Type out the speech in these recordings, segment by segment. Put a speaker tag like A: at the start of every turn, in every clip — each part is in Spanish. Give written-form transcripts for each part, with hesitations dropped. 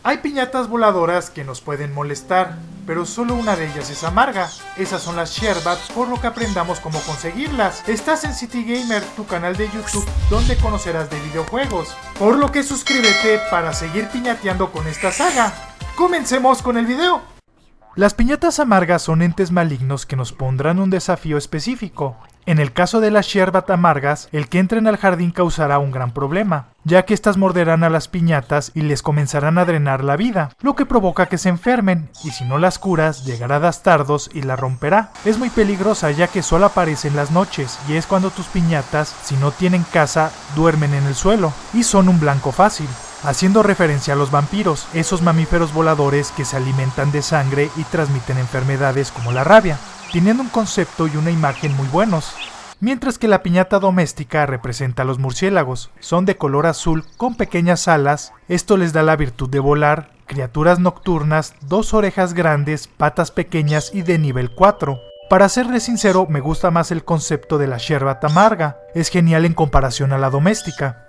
A: Hay piñatas voladoras que nos pueden molestar, pero solo una de ellas es amarga. Esas son las Sherbat, por lo que aprendamos cómo conseguirlas. Estás en City Gamer, tu canal de YouTube, donde conocerás de videojuegos. Por lo que suscríbete para seguir piñateando con esta saga. ¡Comencemos con el video! Las piñatas amargas son entes malignos que nos pondrán un desafío específico. En el caso de las Sherbat amargas, el que entren al jardín causará un gran problema, ya que estas morderán a las piñatas y les comenzarán a drenar la vida, lo que provoca que se enfermen, y si no las curas, llegará Dastardos y la romperá. Es muy peligrosa ya que solo aparece en las noches, y es cuando tus piñatas, si no tienen casa, duermen en el suelo, y son un blanco fácil. Haciendo referencia a los vampiros, esos mamíferos voladores que se alimentan de sangre y transmiten enfermedades como la rabia, teniendo un concepto y una imagen muy buenos. Mientras que la piñata doméstica representa a los murciélagos, son de color azul con pequeñas alas, esto les da la virtud de volar, criaturas nocturnas, 2 orejas grandes, patas pequeñas y de nivel 4. Para serles sincero, me gusta más el concepto de la Sherbat amarga, es genial en comparación a la doméstica.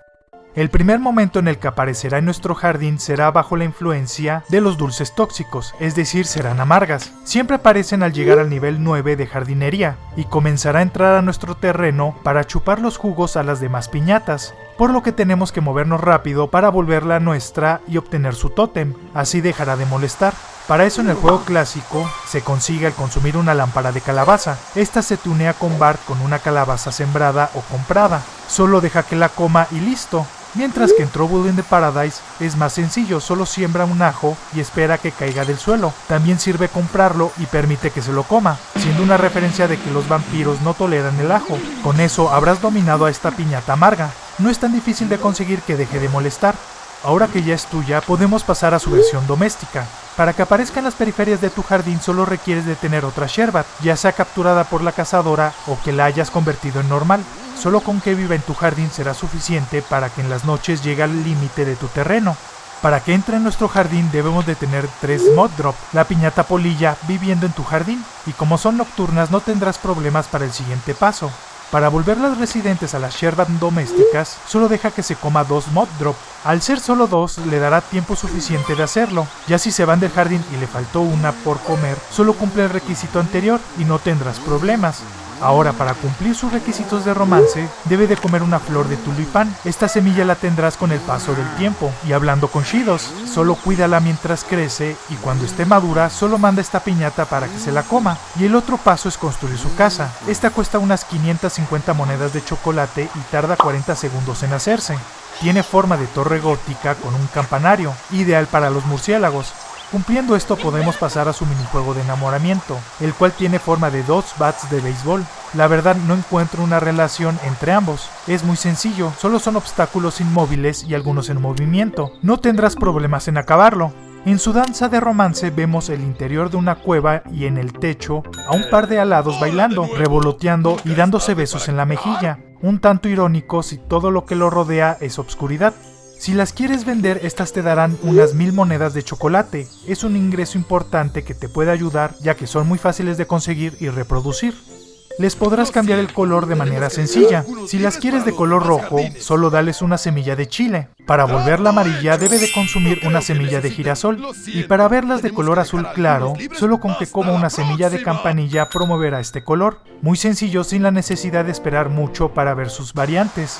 A: El primer momento en el que aparecerá en nuestro jardín será bajo la influencia de los dulces tóxicos, es decir, serán amargas. Siempre aparecen al llegar al nivel 9 de jardinería, y comenzará a entrar a nuestro terreno para chupar los jugos a las demás piñatas, por lo que tenemos que movernos rápido para volverla nuestra y obtener su tótem, así dejará de molestar. Para eso en el juego clásico se consigue al consumir una lámpara de calabaza. Esta se tunea con Bart con una calabaza sembrada o comprada, solo deja que la coma y listo. Mientras que en Trouble in the Paradise es más sencillo, solo siembra un ajo y espera que caiga del suelo. También sirve comprarlo y permite que se lo coma, siendo una referencia de que los vampiros no toleran el ajo. Con eso habrás dominado a esta piñata amarga. No es tan difícil de conseguir que deje de molestar. Ahora que ya es tuya, podemos pasar a su versión doméstica. Para que aparezca en las periferias de tu jardín solo requieres de tener otra Sherbat, ya sea capturada por la cazadora o que la hayas convertido en normal. Solo con que viva en tu jardín será suficiente para que en las noches llegue al límite de tu terreno. Para que entre en nuestro jardín debemos de tener 3 Moddrop, la piñata polilla viviendo en tu jardín, y como son nocturnas no tendrás problemas para el siguiente paso. Para volverlas residentes a las Sherbat domésticas, solo deja que se coma 2 Moddrop. Al ser solo 2, le dará tiempo suficiente de hacerlo. Ya si se van del jardín y le faltó una por comer, solo cumple el requisito anterior y no tendrás problemas. Ahora, para cumplir sus requisitos de romance, debe de comer una flor de tulipán. Esta semilla la tendrás con el paso del tiempo. Y hablando con Shidos, solo cuídala mientras crece y cuando esté madura, solo manda esta piñata para que se la coma. Y el otro paso es construir su casa. Esta cuesta unas 550 monedas de chocolate y tarda 40 segundos en hacerse. Tiene forma de torre gótica con un campanario, ideal para los murciélagos. Cumpliendo esto podemos pasar a su minijuego de enamoramiento, el cual tiene forma de 2 bats de béisbol. La verdad no encuentro una relación entre ambos, es muy sencillo, solo son obstáculos inmóviles y algunos en movimiento, no tendrás problemas en acabarlo. En su danza de romance vemos el interior de una cueva y en el techo a un par de alados bailando, revoloteando y dándose besos en la mejilla, un tanto irónico si todo lo que lo rodea es obscuridad. Si las quieres vender, estas te darán unas 1000 monedas de chocolate. Es un ingreso importante que te puede ayudar ya que son muy fáciles de conseguir y reproducir. Les podrás cambiar el color de manera sencilla. Si las quieres de color rojo, solo dales una semilla de chile. Para volverla amarilla debe de consumir una semilla de girasol. Y para verlas de color azul claro, solo con que coma una semilla de campanilla promoverá este color. Muy sencillo sin la necesidad de esperar mucho para ver sus variantes.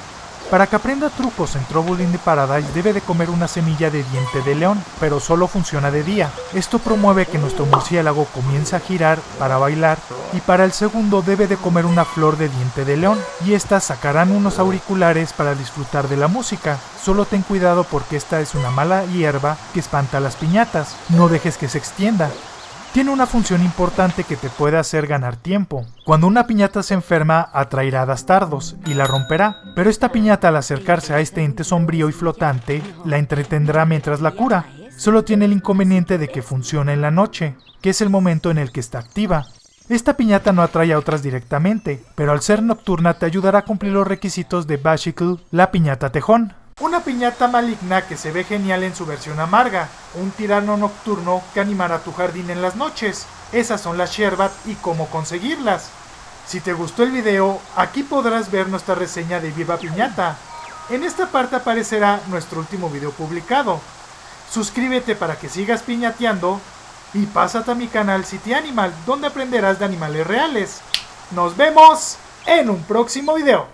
A: Para que aprenda trucos en Trouble in the Paradise debe de comer una semilla de diente de león, pero solo funciona de día. Esto promueve que nuestro murciélago comience a girar para bailar, y para el segundo debe de comer una flor de diente de león, y estas sacarán unos auriculares para disfrutar de la música. Solo ten cuidado porque esta es una mala hierba que espanta a las piñatas, no dejes que se extienda. Tiene una función importante que te puede hacer ganar tiempo. Cuando una piñata se enferma, atraerá a Dastardos y la romperá, pero esta piñata al acercarse a este ente sombrío y flotante, la entretendrá mientras la cura. Solo tiene el inconveniente de que funciona en la noche, que es el momento en el que está activa. Esta piñata no atrae a otras directamente, pero al ser nocturna te ayudará a cumplir los requisitos de Bashicle, la piñata tejón. Una piñata maligna que se ve genial en su versión amarga, un tirano nocturno que animará tu jardín en las noches. Esas son las Sherbat y cómo conseguirlas. Si te gustó el video, aquí podrás ver nuestra reseña de Viva Piñata. En esta parte aparecerá nuestro último video publicado. Suscríbete para que sigas piñateando y pásate a mi canal City Animal, donde aprenderás de animales reales. Nos vemos en un próximo video.